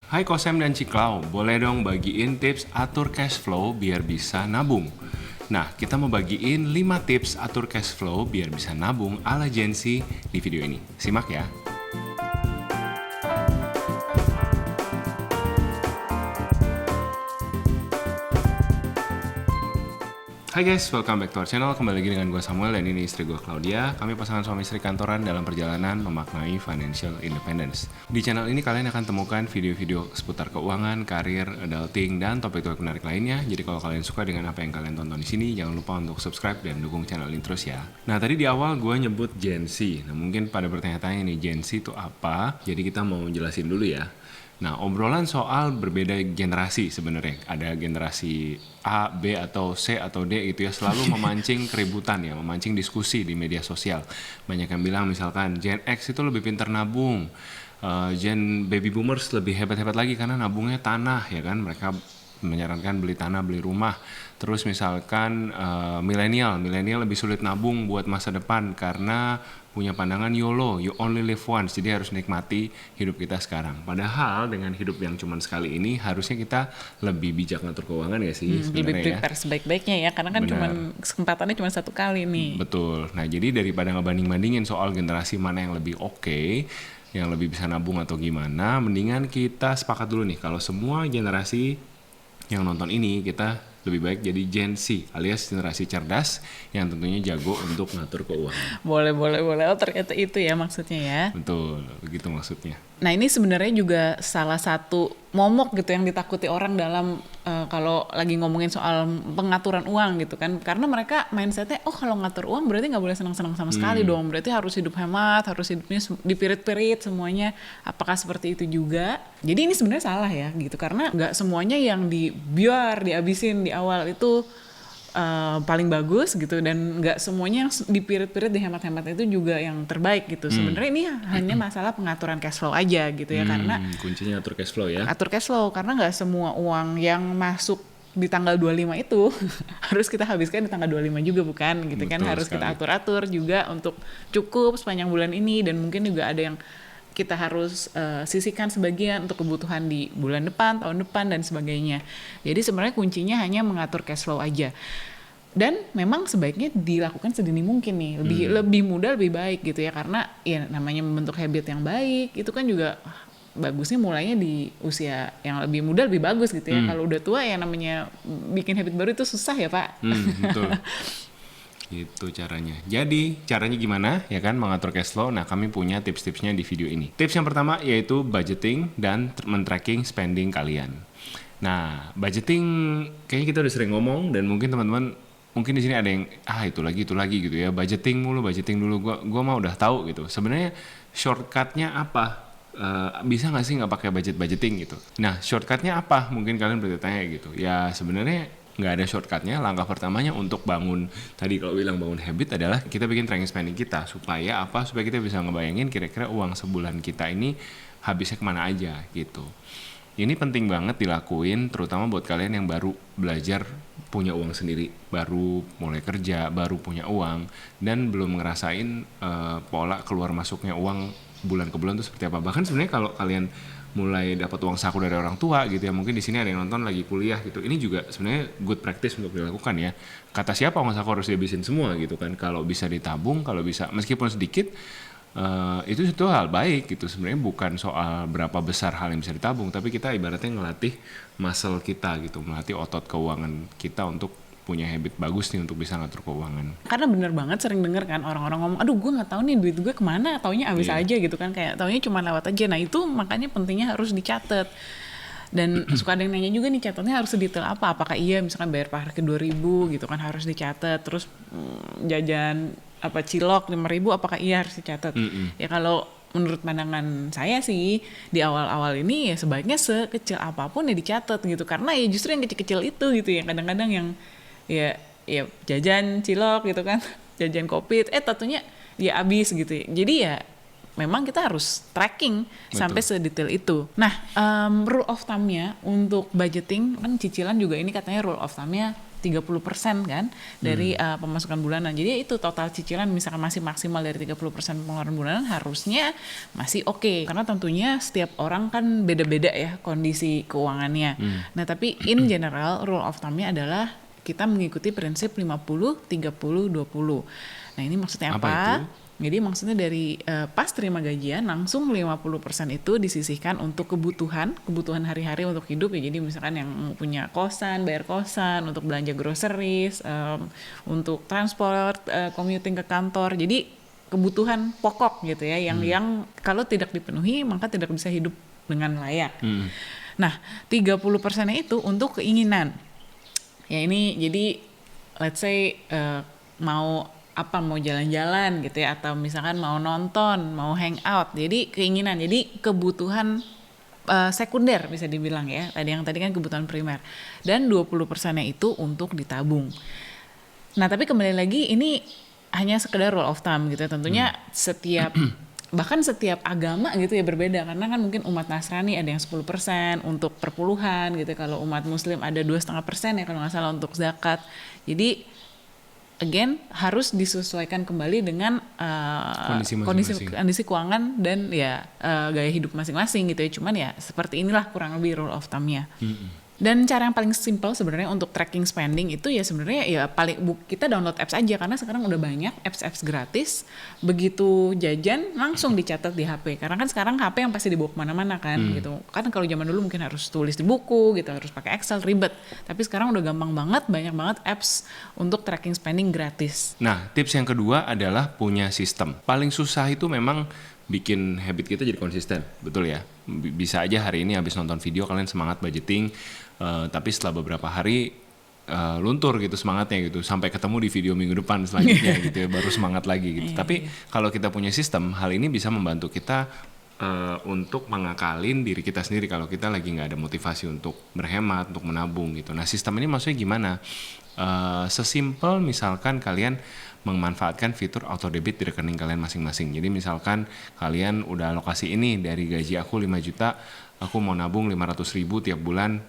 Hai Kosem dan Ciklau, boleh dong bagiin tips atur cash flow biar bisa nabung? Nah, kita mau bagiin 5 tips atur cash flow biar bisa nabung ala Gen Z di video ini. Simak ya. Hai guys, welcome back to our channel. Kembali lagi dengan gue Samuel dan ini istri gue Claudia. Kami pasangan suami istri kantoran dalam perjalanan memaknai financial independence. Di channel ini kalian akan temukan video-video seputar keuangan, karir, adulting, dan topik-topik menarik lainnya. Jadi kalau kalian suka dengan apa yang kalian tonton di sini, jangan lupa untuk subscribe dan dukung channel ini terus ya. Nah, tadi di awal gue nyebut Gen Z. Nah, mungkin pada bertanya-tanya nih, Gen Z itu apa? Jadi kita mau jelasin dulu ya. Nah, obrolan soal berbeda generasi sebenarnya. Ada generasi A, B, atau C, atau D gitu ya. Selalu memancing keributan ya, memancing diskusi di media sosial. Banyak yang bilang misalkan Gen X itu lebih pintar nabung. Gen Baby Boomers lebih hebat-hebat lagi karena nabungnya tanah ya kan. Mereka menyarankan beli tanah, beli rumah. Terus misalkan milenial lebih sulit nabung buat masa depan karena punya pandangan YOLO, you only live once, jadi harus nikmati hidup kita sekarang. Padahal dengan hidup yang cuma sekali ini harusnya kita lebih bijak ngatur keuangan ya sih sebenarnya. Lebih prepare sebaik-baiknya ya, karena kan kesempatannya cuma satu kali nih. Betul. Nah, jadi daripada ngebanding-bandingin soal generasi mana yang lebih oke, yang lebih bisa nabung atau gimana, mendingan kita sepakat dulu nih kalau semua generasi yang nonton ini kita lebih baik jadi Gen Z alias generasi cerdas yang tentunya jago untuk ngatur keuangan. Boleh. Oh, ternyata itu ya maksudnya ya. Betul, begitu maksudnya. Nah, ini sebenarnya juga salah satu momok gitu yang ditakuti orang dalam kalau lagi ngomongin soal pengaturan uang gitu kan. Karena mereka mindsetnya, oh kalau ngatur uang berarti nggak boleh senang-senang sama sekali dong. Berarti harus hidup hemat, harus hidupnya dipirit-pirit semuanya. Apakah seperti itu juga? Jadi ini sebenarnya salah ya gitu. Karena nggak semuanya yang dihabisin di awal itu paling bagus gitu, dan nggak semuanya yang dipirit-pirit dihemat-hemat itu juga yang terbaik gitu. Sebenarnya ini hanya masalah pengaturan cash flow aja gitu ya, karena kuncinya atur cash flow ya. Atur cash flow karena nggak semua uang yang masuk di tanggal 25 itu harus kita habiskan di tanggal 25 juga bukan gitu. Betul kan, harus sekali. Kita atur-atur juga untuk cukup sepanjang bulan ini, dan mungkin juga ada yang kita harus sisihkan sebagian untuk kebutuhan di bulan depan, tahun depan, dan sebagainya. Jadi sebenarnya kuncinya hanya mengatur cash flow aja. Dan memang sebaiknya dilakukan sedini mungkin nih, lebih mudah lebih baik gitu ya, karena ya namanya membentuk habit yang baik itu kan juga bagusnya mulainya di usia yang lebih muda lebih bagus gitu ya. Kalau udah tua ya namanya bikin habit baru itu susah ya Pak. Betul. Itu caranya. Jadi caranya gimana ya kan mengatur cash flow? Nah, kami punya tips-tipsnya di video ini. Tips yang pertama yaitu budgeting dan men-tracking spending kalian. Nah, budgeting kayaknya kita udah sering ngomong, dan mungkin teman-teman mungkin di sini ada yang itu lagi gitu ya. Budgeting dulu. Gua mah udah tahu gitu. Sebenarnya shortcutnya apa? Bisa nggak sih nggak pakai budgeting gitu? Nah, shortcutnya apa? Mungkin kalian bertanya gitu. Ya sebenarnya nggak ada shortcutnya. Langkah pertamanya untuk bangun habit adalah kita bikin tracking spending kita supaya kita bisa ngebayangin kira-kira uang sebulan kita ini habisnya kemana aja gitu. Ini penting banget dilakuin, terutama buat kalian yang baru belajar punya uang sendiri, baru mulai kerja, baru punya uang, dan belum ngerasain pola keluar masuknya uang bulan ke bulan itu seperti apa. Bahkan sebenarnya kalau kalian mulai dapat uang saku dari orang tua gitu ya, mungkin di sini ada yang nonton lagi kuliah gitu, ini juga sebenarnya good practice untuk dilakukan ya. Kata siapa uang saku harus dihabisin semua gitu kan? Kalau bisa ditabung, kalau bisa meskipun sedikit, itu hal baik gitu. Sebenarnya bukan soal berapa besar hal yang bisa ditabung, tapi kita ibaratnya ngelatih muscle kita gitu, melatih otot keuangan kita untuk punya habit bagus nih untuk bisa ngatur keuangan. Karena bener banget sering denger kan orang-orang ngomong, aduh gue nggak tahu nih duit gue kemana, taunya habis aja gitu kan, kayak taunya cuma lewat aja. Nah itu makanya pentingnya harus dicatat. Dan suka ada yang nanya juga nih, catatnya harus sedetail apa? Apakah iya misalkan bayar parkir 2.000 gitu kan harus dicatat, terus jajan cilok 5.000 apakah iya harus dicatat? Ya kalau menurut pandangan saya sih di awal-awal ini ya sebaiknya sekecil apapun ya dicatat gitu, karena ya justru yang kecil-kecil itu gitu ya kadang-kadang yang ya jajan cilok gitu kan, jajan kopi tentunya ya habis gitu ya. Jadi ya memang kita harus tracking. Betul. Sampai sedetail itu. Nah, rule of thumb-nya untuk budgeting kan cicilan juga ini katanya rule of thumb-nya 30% kan dari pemasukan bulanan. Jadi itu total cicilan misalkan masih maksimal dari 30% pengeluaran bulanan harusnya masih oke. Karena tentunya setiap orang kan beda-beda ya kondisi keuangannya. Nah, tapi in general rule of thumb-nya adalah kita mengikuti prinsip 50-30-20. Nah, ini maksudnya apa? Jadi maksudnya dari pas terima gajian langsung 50% itu disisihkan untuk kebutuhan hari-hari untuk hidup ya. Jadi misalkan yang punya kosan, bayar kosan, untuk belanja groceries, untuk transport, commuting ke kantor. Jadi kebutuhan pokok gitu ya yang kalau tidak dipenuhi maka tidak bisa hidup dengan layak. Nah, 30%-nya itu untuk keinginan. Ya ini jadi let's say mau jalan-jalan gitu ya, atau misalkan mau nonton, mau hangout. Jadi keinginan, jadi kebutuhan sekunder bisa dibilang ya. Tadi kan kebutuhan primer. Dan 20%-nya itu untuk ditabung. Nah, tapi kembali lagi ini hanya sekedar rule of thumb gitu ya. Tentunya bahkan setiap agama gitu ya berbeda, karena kan mungkin umat Nasrani ada yang 10% untuk perpuluhan gitu. Kalau umat Muslim ada 2,5% ya kalau nggak salah untuk zakat. Jadi again harus disesuaikan kembali dengan kondisi keuangan dan ya gaya hidup masing-masing gitu ya. Cuman ya seperti inilah kurang lebih rule of thumb-nya. Dan cara yang paling simple sebenarnya untuk tracking spending itu ya sebenarnya ya kita download apps aja, karena sekarang udah banyak apps gratis. Begitu jajan langsung dicatat di HP. Karena kan sekarang HP yang pasti dibawa kemana-mana kan gitu. Kan kalau zaman dulu mungkin harus tulis di buku gitu, harus pakai Excel ribet. Tapi sekarang udah gampang banget, banyak banget apps untuk tracking spending gratis. Nah, tips yang kedua adalah punya sistem. Paling susah itu memang bikin habit kita jadi konsisten, betul ya. Bisa aja hari ini habis nonton video kalian semangat budgeting, tapi setelah beberapa hari luntur gitu semangatnya gitu, sampai ketemu di video minggu depan selanjutnya gitu ya, baru semangat lagi gitu. Tapi kalau kita punya sistem, hal ini bisa membantu kita untuk mengakalin diri kita sendiri kalau kita lagi nggak ada motivasi untuk berhemat, untuk menabung gitu. Nah, sistem ini maksudnya gimana? Sesimpel misalkan kalian memanfaatkan fitur auto debit di rekening kalian masing-masing. Jadi misalkan kalian udah alokasi ini dari gaji aku 5 juta, aku mau nabung 500.000 tiap bulan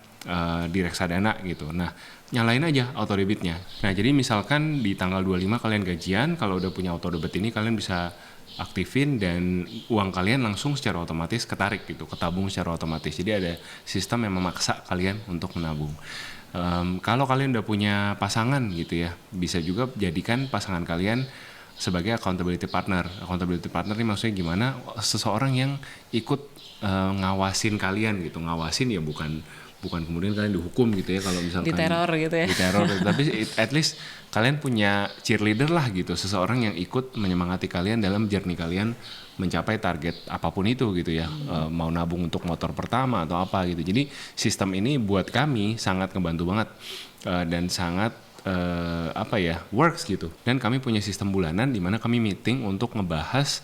di reksadana gitu. Nah, nyalain aja auto debitnya. Nah, jadi misalkan di tanggal 25 kalian gajian, kalau udah punya auto debit ini kalian bisa aktifin dan uang kalian langsung secara otomatis ketarik gitu, ketabung secara otomatis. Jadi ada sistem yang memaksa kalian untuk menabung. Kalau kalian udah punya pasangan gitu ya, bisa juga jadikan pasangan kalian sebagai accountability partner. Accountability partner ini maksudnya gimana? Seseorang yang ikut ngawasin kalian gitu. Ngawasin ya bukan kemudian kalian dihukum gitu ya kalau misalkan diteror gitu ya. Diteror, tapi at least kalian punya cheerleader lah gitu, seseorang yang ikut menyemangati kalian dalam journey kalian mencapai target apapun itu gitu ya. Mau nabung untuk motor pertama atau apa gitu. Jadi sistem ini buat kami sangat ngebantu banget dan sangat works gitu. Dan kami punya sistem bulanan di mana kami meeting untuk ngebahas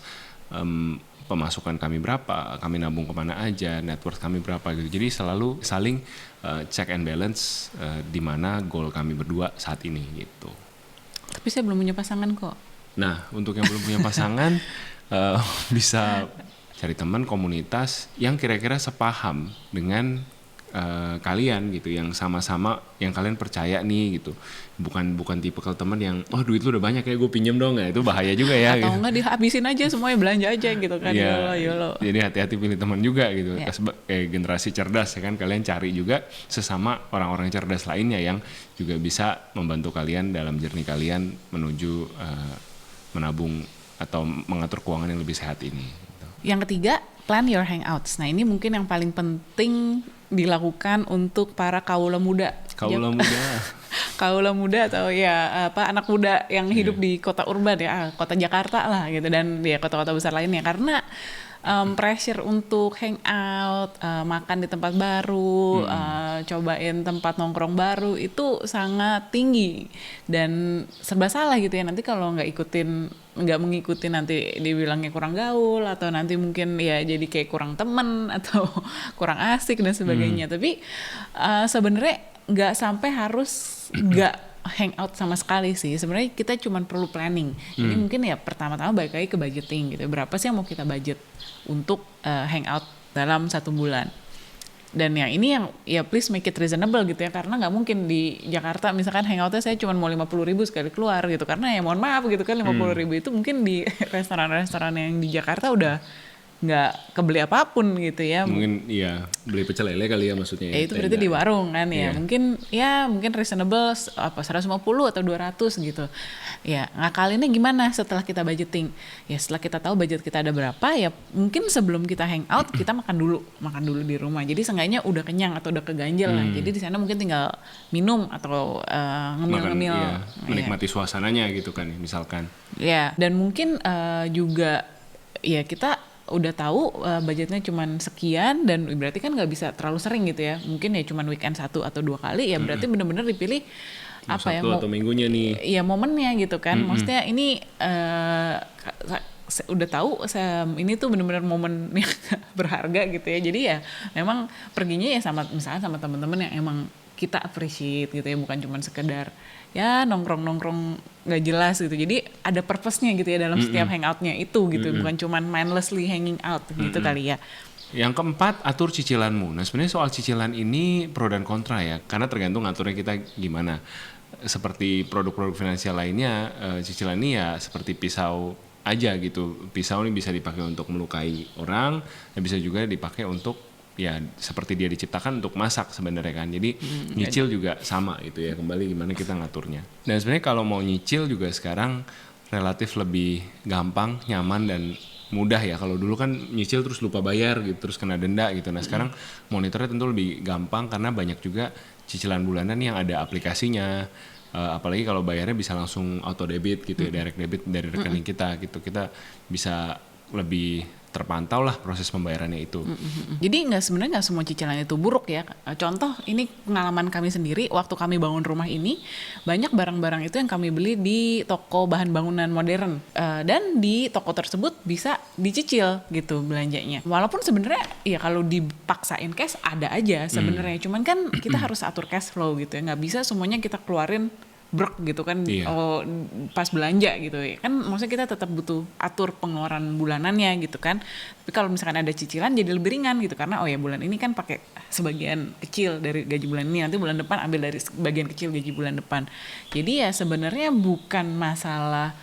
pemasukan kami berapa, kami nabung kemana aja, net worth kami berapa gitu. Jadi selalu saling check and balance di mana goal kami berdua saat ini gitu. Tapi saya belum punya pasangan kok. Nah, untuk yang belum punya pasangan bisa cari teman komunitas yang kira-kira sepaham dengan kalian gitu, yang sama-sama yang kalian percaya nih gitu. Bukan tipikal teman yang duit lu udah banyak ya gue pinjem dong, itu bahaya juga ya. Atau gitu. enggak dihabisin aja semuanya, belanja aja gitu kan. YOLO. Jadi hati-hati pilih teman juga gitu. Kayak generasi cerdas ya kan, kalian cari juga sesama orang-orang cerdas lainnya yang juga bisa membantu kalian dalam journey kalian menuju menabung atau mengatur keuangan yang lebih sehat ini. Gitu. Yang ketiga, plan your hangouts. Nah, ini mungkin yang paling penting dilakukan untuk para kaula muda. Kaula muda atau ya anak muda yang hidup di kota urban ya, kota Jakarta lah gitu, dan ya kota-kota besar lainnya, karena pressure untuk hangout, makan di tempat baru, cobain tempat nongkrong baru itu sangat tinggi dan serba salah gitu ya. Nanti kalau nggak mengikuti nanti dibilangnya kurang gaul, atau nanti mungkin ya jadi kayak kurang temen atau kurang asik dan sebagainya. Tapi sebenarnya nggak sampai harus nggak hangout sama sekali sih. Sebenarnya kita cuma perlu planning. Jadi mungkin ya pertama-tama balik lagi ke budgeting gitu. Berapa sih yang mau kita budget untuk hangout dalam 1 bulan? Dan yang ini yang ya please make it reasonable gitu ya, karena nggak mungkin di Jakarta misalkan hangoutnya saya cuma mau 50.000 sekali keluar gitu, karena ya mohon maaf gitu kan 50.000 itu mungkin di restoran-restoran yang di Jakarta udah nggak kebeli apapun gitu ya. Mungkin iya beli pecel lele kali ya maksudnya. Ya itu berarti di warung kan ya. Iya. Mungkin reasonable apa 150 atau 200 gitu. Ya, ngakalinnya gimana setelah kita budgeting? Ya setelah kita tahu budget kita ada berapa, ya mungkin sebelum kita hangout kita makan dulu di rumah. Jadi seenggaknya udah kenyang atau udah keganjel lah. Jadi di sana mungkin tinggal minum atau ngemil-ngemil. Iya, menikmati suasananya gitu kan misalkan. Ya, dan mungkin juga ya kita udah tahu budgetnya cuman sekian, dan berarti kan nggak bisa terlalu sering gitu ya, mungkin ya cuman weekend 1 atau 2 kali, ya berarti bener-bener dipilih apa ya, Sabtu atau minggunya nih. Ya momennya gitu kan. Maksudnya ini udah tahu ini tuh bener-bener momen yang berharga gitu ya, jadi ya memang perginya ya misalnya sama teman-teman yang emang kita appreciate gitu ya, bukan cuman sekedar ya nongkrong nggak jelas gitu. Jadi ada purpose-nya gitu ya dalam setiap hangout-nya itu gitu, bukan cuman mindlessly hanging out gitu kali ya. Yang keempat, atur cicilanmu. Nah sebenarnya soal cicilan ini pro dan kontra ya, karena tergantung aturnya kita gimana. Seperti produk-produk finansial lainnya, cicilan ini ya seperti pisau aja gitu. Pisau ini bisa dipakai untuk melukai orang, dan bisa juga dipakai untuk ya seperti dia diciptakan untuk masak sebenarnya kan. Jadi nyicil juga sama itu ya, kembali gimana kita ngaturnya. Dan sebenarnya kalau mau nyicil juga sekarang relatif lebih gampang, nyaman dan mudah ya. Kalau dulu kan nyicil terus lupa bayar gitu, terus kena denda gitu. Nah sekarang monitornya tentu lebih gampang karena banyak juga cicilan bulanan yang ada aplikasinya. Apalagi kalau bayarnya bisa langsung auto debit gitu ya, direct debit dari rekening kita gitu. Kita bisa lebih terpantau lah proses pembayarannya itu. Jadi sebenarnya nggak semua cicilan itu buruk ya. Contoh ini pengalaman kami sendiri waktu kami bangun rumah ini, banyak barang-barang itu yang kami beli di toko bahan bangunan modern, dan di toko tersebut bisa dicicil gitu belanjanya. Walaupun sebenarnya ya kalau dipaksain cash ada aja sebenarnya, cuman kan kita harus atur cash flow gitu ya, nggak bisa semuanya kita keluarin brek gitu kan. Pas belanja gitu ya kan, maksudnya kita tetap butuh atur pengeluaran bulanannya gitu kan. Tapi kalau misalkan ada cicilan jadi lebih ringan gitu, karena oh ya bulan ini kan pakai sebagian kecil dari gaji bulan ini, nanti bulan depan ambil dari sebagian kecil gaji bulan depan. Jadi ya sebenarnya bukan masalah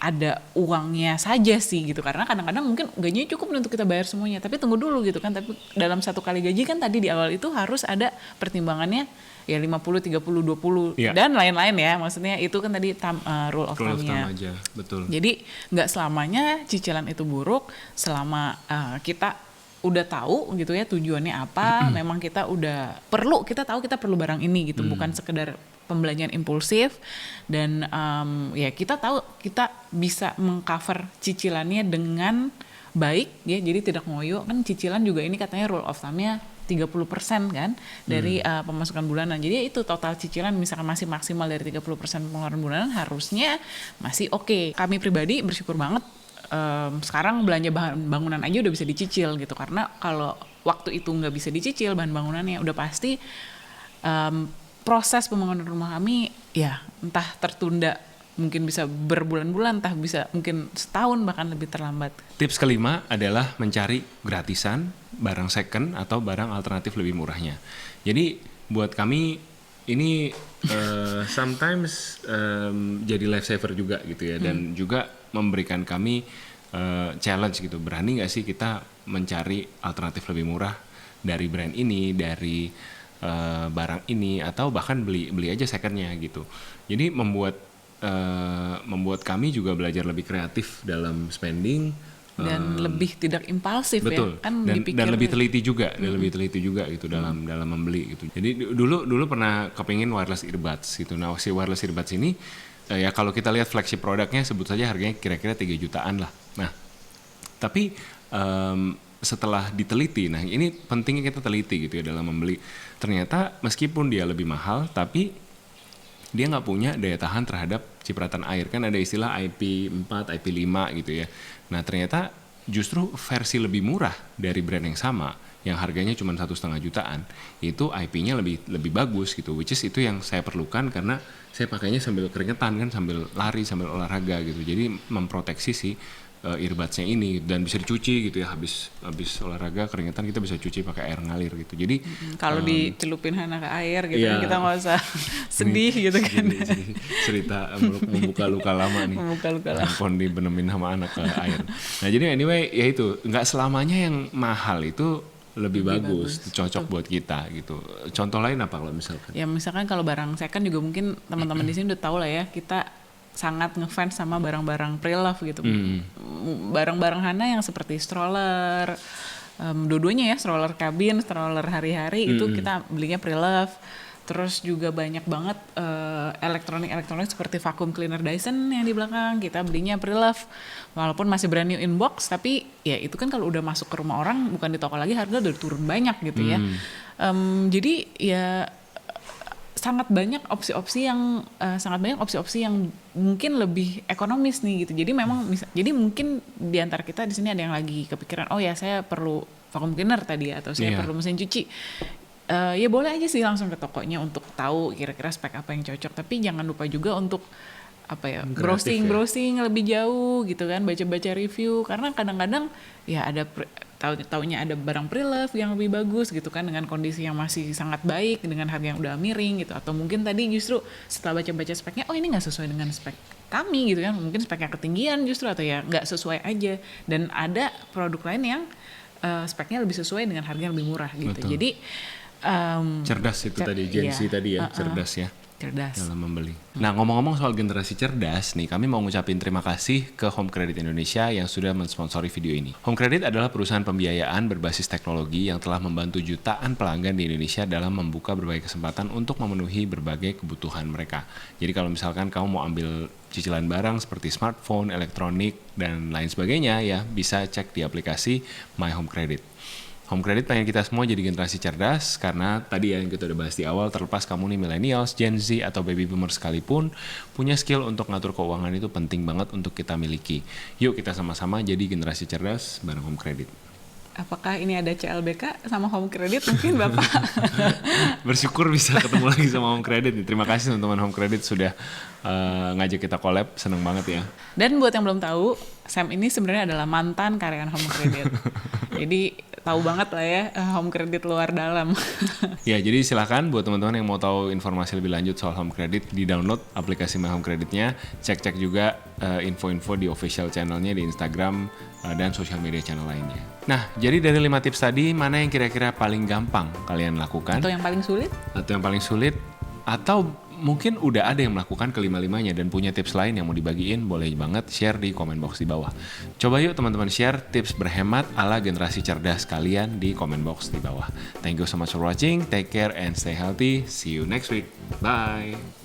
ada uangnya saja sih gitu, karena kadang-kadang mungkin gajinya cukup untuk kita bayar semuanya, tapi tunggu dulu gitu kan. Tapi dalam satu kali gaji kan tadi di awal itu harus ada pertimbangannya ya 50, 30, 20 dan lain-lain ya. Maksudnya itu kan tadi rule of thumb-nya. Aja, betul. Jadi nggak selamanya cicilan itu buruk selama kita udah tahu gitu ya tujuannya apa. Memang kita tahu kita perlu barang ini gitu, bukan sekedar pembelanjaan impulsif. Dan ya kita tahu kita bisa mengcover cicilannya dengan baik ya, jadi tidak ngoyo kan. Cicilan juga ini katanya rule of thumb-nya 30% kan dari pemasukan bulanan. Jadi itu total cicilan misalkan masih maksimal dari 30% pengeluaran bulanan, harusnya masih oke. Kami pribadi bersyukur banget sekarang belanja bahan bangunan aja udah bisa dicicil gitu, karena kalau waktu itu nggak bisa dicicil bahan bangunannya, udah pasti proses pembangunan rumah kami ya entah tertunda, mungkin bisa berbulan-bulan, entah bisa mungkin setahun bahkan lebih terlambat. Tips kelima adalah mencari gratisan, barang second atau barang alternatif lebih murahnya. Jadi buat kami ini sometimes jadi lifesaver juga gitu ya, dan juga memberikan kami challenge gitu. Berani nggak sih kita mencari alternatif lebih murah dari brand ini, dari barang ini, atau bahkan beli aja secondnya gitu. Jadi membuat kami juga belajar lebih kreatif dalam spending dan lebih tidak impulsif. Betul. Ya kan, dan lebih teliti juga gitu dalam membeli gitu. Jadi dulu pernah kepingin wireless earbuds gitu. Nah si wireless earbuds ini ya kalau kita lihat flagship produknya sebut saja harganya kira-kira 3 jutaan lah. Nah tapi setelah diteliti, nah ini pentingnya kita teliti gitu ya dalam membeli. Ternyata meskipun dia lebih mahal, tapi dia nggak punya daya tahan terhadap cipratan air. Kan ada istilah IP4, IP5 gitu ya. Nah ternyata justru versi lebih murah dari brand yang sama, yang harganya cuma 1,5 jutaan, itu IP-nya lebih bagus gitu. Which is itu yang saya perlukan karena saya pakainya sambil keringetan kan, sambil lari, sambil olahraga gitu. Jadi memproteksi si earbuds-nya ini dan bisa dicuci gitu ya, habis olahraga keringetan kita bisa cuci pakai air ngalir gitu. Jadi Kalau dicelupin Hana ke air gitu iya. kan kita nggak usah sedih gitu kan. Jadi cerita membuka luka lama nih. Membuka luka lama. Handphone dibenemin sama anak ke air. Nah jadi anyway ya itu, nggak selamanya yang mahal itu lebih bagus, cocok buat kita gitu. Contoh lain apa kalau misalkan? Ya misalkan kalau barang second juga mungkin teman-teman di sini udah tahu lah ya, kita sangat ngefans sama barang-barang pre-love gitu. Barang-barang Hana yang seperti stroller, dua-duanya ya, stroller kabin, stroller hari-hari itu kita belinya pre-love. Terus juga banyak banget elektronik seperti vacuum cleaner Dyson yang di belakang kita belinya pre-love. Walaupun masih brand new in box, tapi ya itu kan kalau udah masuk ke rumah orang bukan di toko lagi, harga udah turun banyak gitu ya. Jadi ya sangat banyak opsi-opsi yang mungkin lebih ekonomis nih gitu. Jadi memang jadi mungkin di antara kita di sini ada yang lagi kepikiran, oh ya saya perlu vacuum cleaner tadi atau saya perlu mesin cuci. Ya boleh aja sih langsung ke tokonya untuk tahu kira-kira spek apa yang cocok. Tapi jangan lupa juga untuk browsing lebih jauh gitu kan, baca-baca review, karena kadang-kadang ya ada taunya ada barang pre-love yang lebih bagus gitu kan, dengan kondisi yang masih sangat baik, dengan harga yang udah miring gitu, atau mungkin tadi justru setelah baca-baca speknya, oh ini nggak sesuai dengan spek kami gitu kan, mungkin speknya ketinggian justru, atau ya nggak sesuai aja, dan ada produk lain yang speknya lebih sesuai dengan harga yang lebih murah gitu. Betul. Jadi cerdas itu tadi, Gen Z tadi ya, cerdas ya. Dalam membeli. Nah ngomong-ngomong soal generasi cerdas nih, kami mau ngucapin terima kasih ke Home Credit Indonesia yang sudah mensponsori video ini. Home Credit adalah perusahaan pembiayaan berbasis teknologi yang telah membantu jutaan pelanggan di Indonesia dalam membuka berbagai kesempatan untuk memenuhi berbagai kebutuhan mereka. Jadi kalau misalkan kamu mau ambil cicilan barang seperti smartphone, elektronik, dan lain sebagainya ya, bisa cek di aplikasi My Home Credit. Home Credit pengen kita semua jadi generasi cerdas, karena tadi ya yang kita udah bahas di awal, terlepas kamu nih millennials, Gen Z, atau baby boomer sekalipun, punya skill untuk ngatur keuangan itu penting banget untuk kita miliki. Yuk kita sama-sama jadi generasi cerdas bareng Home Credit. Apakah ini ada CLBK sama Home Credit mungkin Bapak? Bersyukur bisa ketemu lagi sama Home Credit nih. Terima kasih teman-teman Home Credit sudah ngajak kita collab, seneng banget ya. Dan buat yang belum tahu, Sam ini sebenarnya adalah mantan karyawan Home Credit. Jadi tahu banget lah ya Home Credit luar dalam. Ya, jadi silakan buat teman-teman yang mau tahu informasi lebih lanjut soal Home Credit, di-download aplikasi My Home Credit-nya, cek-cek juga info-info di official channel-nya di Instagram dan social media channel lainnya. Nah, jadi dari 5 tips tadi, mana yang kira-kira paling gampang kalian lakukan? Atau yang paling sulit? Atau mungkin udah ada yang melakukan kelima-limanya dan punya tips lain yang mau dibagiin, boleh banget share di komen box di bawah. Coba yuk teman-teman share tips berhemat ala generasi cerdas kalian di komen box di bawah. Thank you so much for watching, take care and stay healthy, see you next week, bye!